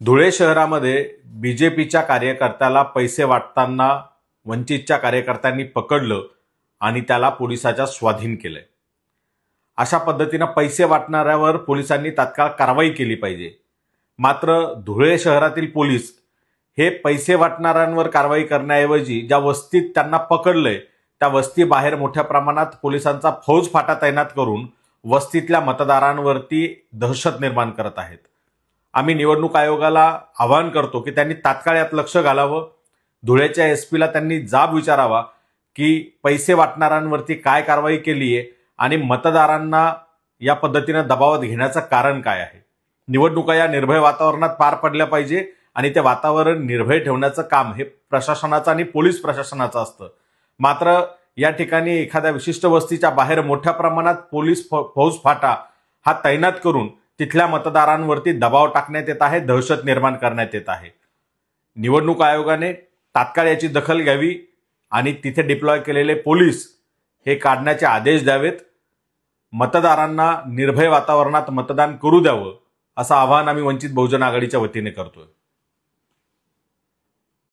धुळे शहरामध्ये बीजेपीच्या कार्यकर्त्याला पैसे वाटताना वंचितच्या कार्यकर्त्यांनी पकडलं आणि त्याला पोलिसाच्या स्वाधीन केलंय। अशा पद्धतीने पैसे वाटणाऱ्यावर पोलिसांनी तात्काळ कारवाई केली पाहिजे। मात्र धुळे शहरातील पोलीस हे पैसे वाटणाऱ्यांवर कारवाई करण्याऐवजी ज्या वस्तीत त्यांना पकडलंय त्या वस्ती बाहेर मोठ्या प्रमाणात पोलिसांचा फौजफाटा तैनात करून वस्तीतल्या मतदारांवरती दहशत निर्माण करत आहेत। आम्ही निवडणूक आयोगाला आवाहन करतो की त्यांनी तात्काळ यात लक्ष घालावं। धुळेच्या एसपीला त्यांनी जाब विचारावा की पैसे वाटणाऱ्यांवरती काय कारवाई केली आहे आणि मतदारांना या पद्धतीने दबावात घेण्याचं कारण काय आहे। निवडणुका या निर्भय वातावरणात पार पडल्या पाहिजे आणि ते वातावरण निर्भय ठेवण्याचं काम हे प्रशासनाचं आणि पोलीस प्रशासनाचं असतं। मात्र या ठिकाणी एखाद्या विशिष्ट वस्तीच्या बाहेर मोठ्या प्रमाणात पोलीस फौजफाटा हा तैनात करून तिथल्या मतदारांवरती दबाव टाकण्यात येत आहे, दहशत निर्माण करण्यात येत आहे। निवडणूक आयोगाने तात्काळ याची दखल घ्यावी आणि तिथे डिप्लॉय केलेले पोलीस हे काढण्याचे आदेश द्यावेत। मतदारांना निर्भय वातावरणात मतदान करू द्यावं असं आवाहन आम्ही वंचित बहुजन आघाडीच्या वतीने करतोय।